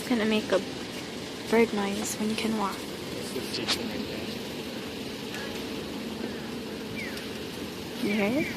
gonna make a bird noise when you can walk. You hear it?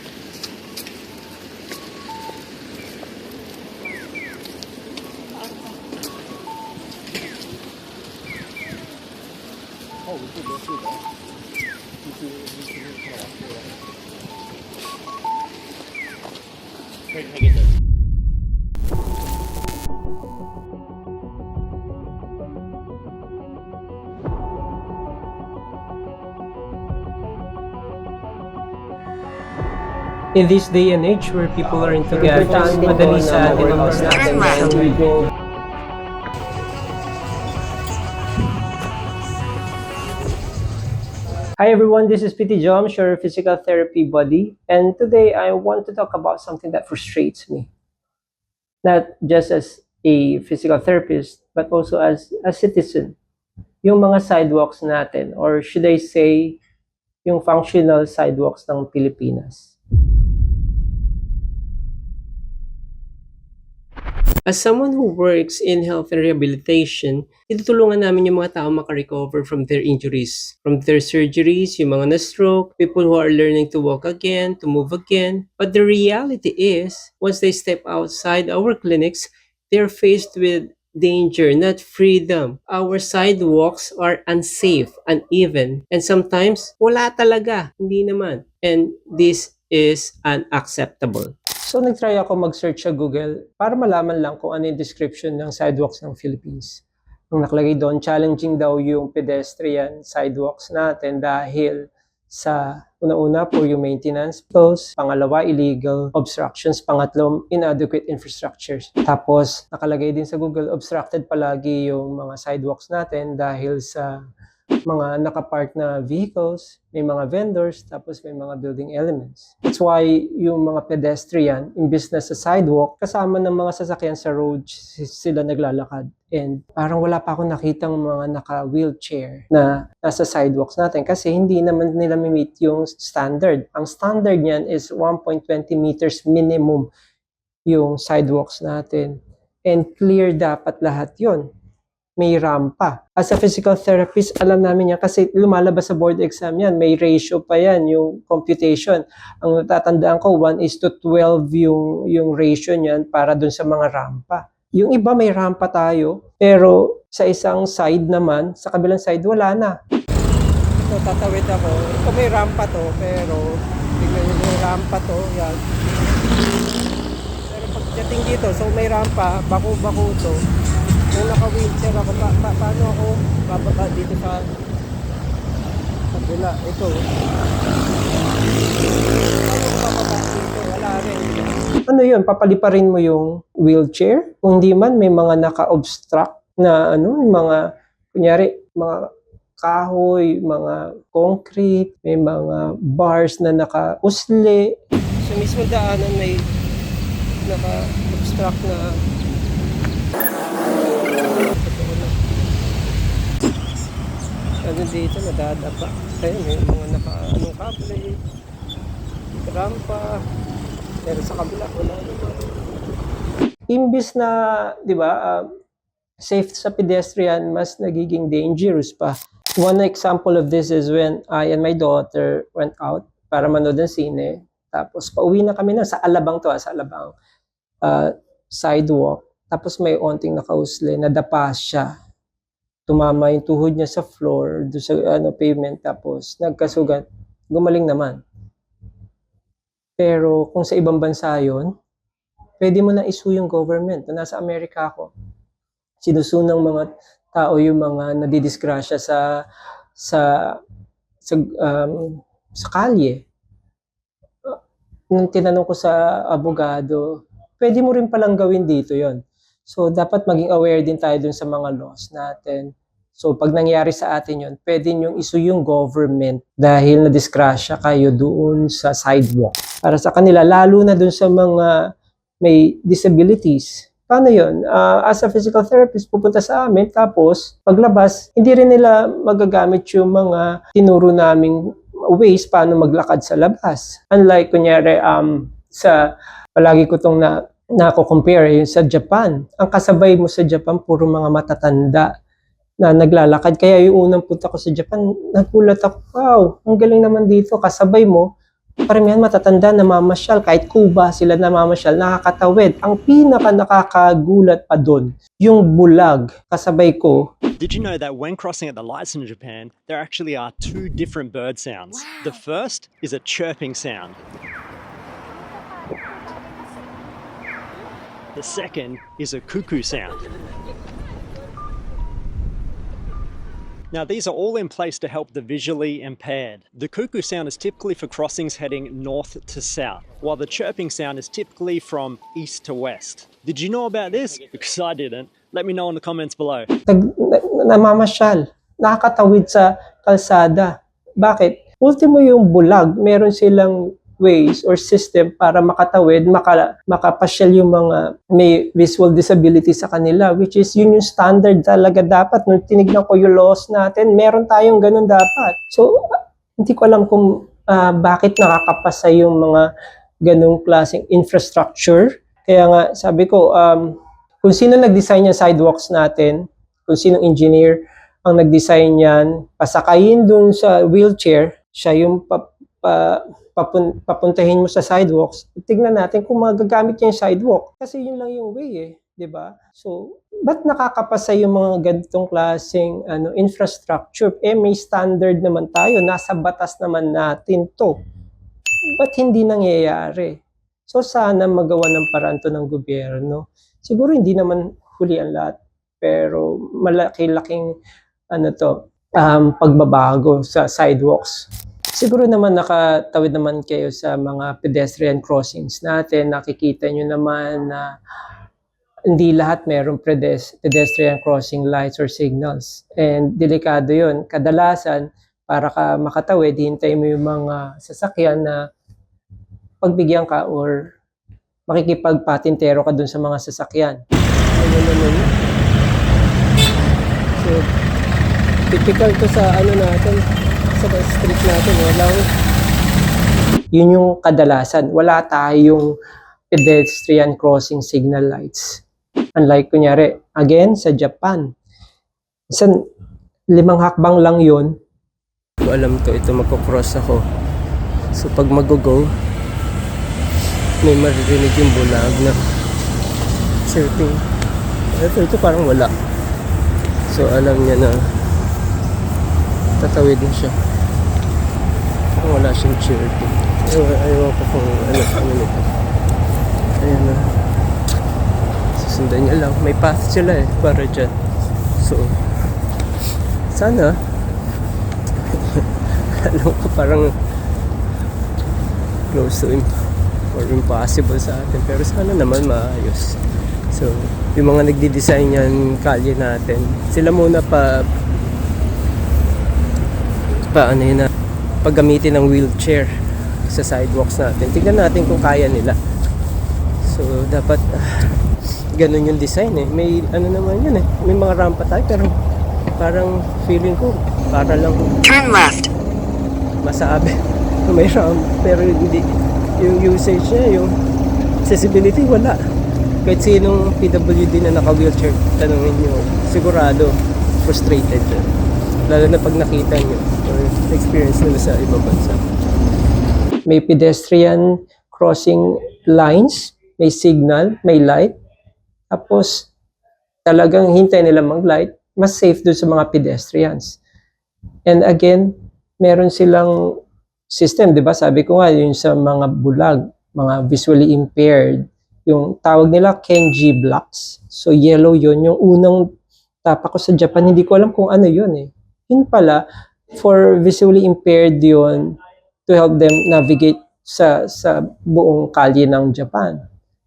In this day and age where people are into gadgets, madali sa atin ang natin. Hi everyone, this is PT Jom, your physical therapy buddy, and today I want to talk about something that frustrates me. Not just as a physical therapist, but also as a citizen. Yung mga sidewalks natin, or should I say, yung functional sidewalks ng Pilipinas. As someone who works in health and rehabilitation, tinutulungan namin yung mga tao makarecover from their injuries, from their surgeries, yung mga na-stroke, people who are learning to walk again, to move again. But the reality is, once they step outside our clinics, they're faced with danger, not freedom. Our sidewalks are unsafe, uneven, and sometimes wala talaga, hindi naman. And this is unacceptable. So, nag-try ako mag-search sa Google para malaman lang kung ano yung description ng sidewalks ng Philippines. Ang nakalagay doon, challenging daw yung pedestrian sidewalks natin dahil sa una-una po yung maintenance flows, pangalawa illegal obstructions, pangatlo inadequate infrastructures. Tapos nakalagay din sa Google, obstructed palagi yung mga sidewalks natin dahil sa mga nakapark na vehicles, may mga vendors, tapos may mga building elements. That's why yung mga pedestrian, imbis na sa sidewalk, kasama ng mga sasakyan sa road, sila naglalakad. And parang wala pa akong nakitang mga naka-wheelchair na nasa sidewalks natin kasi hindi naman nila meet yung standard. Ang standard niyan is 1.20 meters minimum yung sidewalks natin. And clear dapat lahat yon. May rampa. As a physical therapist, alam namin yan kasi lumalabas sa board exam yan. May ratio pa yan, yung computation. Ang natatandaan ko, 1:12 yung ratio niyan para dun sa mga rampa. Yung iba may rampa tayo, pero sa isang side naman, sa kabilang side, wala na. Ito, tatawid ako. Ito may rampa to, pero tingnan nyo may rampa to, yan. Pero pagdating dito, so may rampa, bako-bako to. Kung naka-wheelchair ako, paano ako bababa dito sa kabila? Ito. Paano ako bababa dito? Wala rin. Ano yun? Papaliparin mo yung wheelchair? Kung di man, may mga naka-obstruct na mga, kunyari, mga kahoy, mga concrete, may mga bars na naka-usli. Sa mismo daanan may naka-obstruct na ano dito, nadadapa. Kaya may mga kable, rampa, pero sa kabila wala naman. Imbis na, di ba, safe sa pedestrian, mas nagiging dangerous pa. One example of this is when I and my daughter went out para manood ng sine. Tapos pauwi na kami sa Alabang to, sa Alabang sidewalk. Tapos may onting nakausli, nadapa siya. Tumama yung tuhod niya sa floor, doon sa pavement, tapos nagkasugat, gumaling naman. Pero kung sa ibang bansa yun, pwede mo na isu yung government. Nasa Amerika ako, sinusunang mga tao yung mga nadidisgrasya sa kalye. Nung tinanong ko sa abogado, pwede mo rin palang gawin dito yon. So, dapat maging aware din tayo dun sa mga laws natin. So, pag nangyari sa atin yun, pwede nyong isu yung government dahil na-disgrasya kayo doon sa sidewalk. Para sa kanila, lalo na dun sa mga may disabilities. Paano yun? As a physical therapist, pupunta sa amin, tapos paglabas, hindi rin nila magagamit yung mga tinuro naming ways paano maglakad sa labas. Unlike, kunyari, palagi ko itong nako-compare yung sa Japan. Ang kasabay mo sa Japan, puro mga matatanda na naglalakad. Kaya yung unang punta ko sa Japan, nagulat ako, wow, ang galing naman dito. Kasabay mo, paramihan matatanda, namamasyal. Kahit Cuba sila namamasyal, nakakatawid. Ang pinaka nakakagulat pa doon, yung bulag, kasabay ko. Did you know that when crossing at the lights in Japan, there actually are two different bird sounds? The first is a chirping sound. The second is a cuckoo sound. Now, these are all in place to help the visually impaired. The cuckoo sound is typically for crossings heading north to south, while the chirping sound is typically from east to west. Did you know about this? Because I didn't. Let me know in the comments below. Namamasyal, nakakatawid sa kalsada. Bakit? Ultimo yung bulag, meron silang ways or system para makatawid, makapasyal yung mga may visual disability sa kanila, which is yun yung standard talaga dapat. Nung tinignan ko yung laws natin, meron tayong ganun dapat. So, hindi ko alam kung bakit nakakapasa yung mga ganung klaseng infrastructure. Kaya nga, sabi ko, kung sino nag-design yung sidewalks natin, kung sinong engineer ang nag-design yan, pasakayin dun sa wheelchair, siya yung papuntahin mo sa sidewalks, tignan natin kung magagamit niya yung sidewalk. Kasi yun lang yung way eh, di ba? So, ba't nakakapasa yung mga ganitong klaseng infrastructure? Eh, may standard naman tayo, nasa batas naman natin to. Ba't hindi nangyayari? So, sana magawa ng paraan to ng gobyerno. Siguro hindi naman huli ang lahat, pero malaki-laking pagbabago sa sidewalks. Siguro naman nakatawid naman kayo sa mga pedestrian crossings natin. Nakikita nyo naman na hindi lahat mayroong pedestrian crossing lights or signals. And delikado yun. Kadalasan, para ka makatawid, hintay mo yung mga sasakyan na pagbigyan ka or makikipagpatintero ka dun sa mga sasakyan. So, typical to sa natin, sa street natin, walang yun yung kadalasan. Wala tayong pedestrian crossing signal lights. Unlike kunyari, again, sa Japan. Isang 5 hakbang lang yun. Ko alam to, ito magkocross ako. So pag mag-go, may maririnig yung bulag na chirping. Ito parang wala. So alam niya na tatawid din siya. Wala siyang chirping. Ayaw ko kung ano nito. Ayan na. Susundan niya lang. May path sila eh, para dyan. So, sana alam ko parang close to or impossible sa atin. Pero sana naman maayos. So, yung mga nagdi-design yan, kalye natin, sila muna paggamitin ng wheelchair sa sidewalks natin. Tignan natin kung kaya nila. So, dapat ganun yung design eh. May naman yun eh. May mga rampa tayo pero parang feeling ko para lang turn left. Masabi na may ramp pero hindi yung usage niya, yung accessibility wala. Kahit sinong PWD na naka-wheelchair, tanungin nyo, sigurado frustrated yun. Lalo na pag nakita nyo or experience nila sa ibang bansa. May pedestrian crossing lines, may signal, may light. Tapos talagang hintay nila mag-light, mas safe doon sa mga pedestrians. And again, meron silang system, di ba? Sabi ko nga, yung sa mga bulag, mga visually impaired, yung tawag nila Kenji blocks. So yellow yun, yung unang tapak ko sa Japan, hindi ko alam kung ano yun eh. Yun pala, for visually impaired yun, to help them navigate sa buong kalye ng Japan.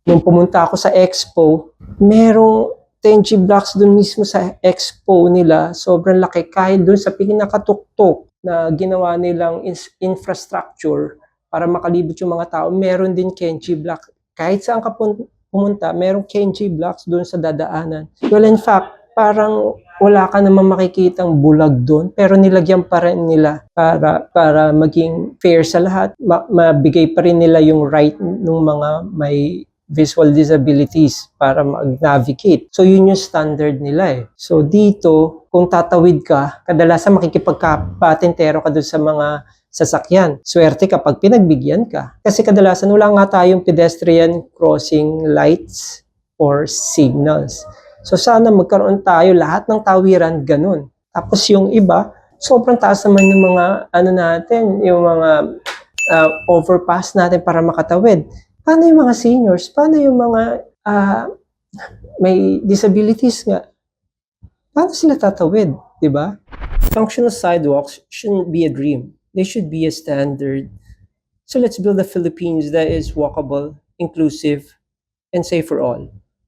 Nung pumunta ako sa Expo, merong Kenji blocks dun mismo sa Expo nila. Sobrang laki. Kahit dun sa pinakatuktok na ginawa nilang infrastructure para makalibot yung mga tao, meron din Kenji block. Kahit saan ka pumunta, merong Kenji blocks dun sa dadaanan. Well, in fact, parang wala ka naman makikitang bulag doon, pero nilagyan pa rin nila para maging fair sa lahat. Mabigay pa rin nila yung right ng mga may visual disabilities para mag-navigate. So, yun yung standard nila eh. So, dito, kung tatawid ka, kadalasan makikipagpatentero ka doon sa mga sasakyan. Swerte kapag pinagbigyan ka. Kasi kadalasan wala nga tayong pedestrian crossing lights or signals. So, sana magkaroon tayo lahat ng tawiran ganun. Tapos yung iba, sobrang taas naman yung mga yung mga overpass natin para makatawid. Paano yung mga seniors? Paano yung mga may disabilities nga? Paano sila tatawid? Diba? Functional sidewalks shouldn't be a dream. They should be a standard. So let's build a Philippines that is walkable, inclusive, and safe for all.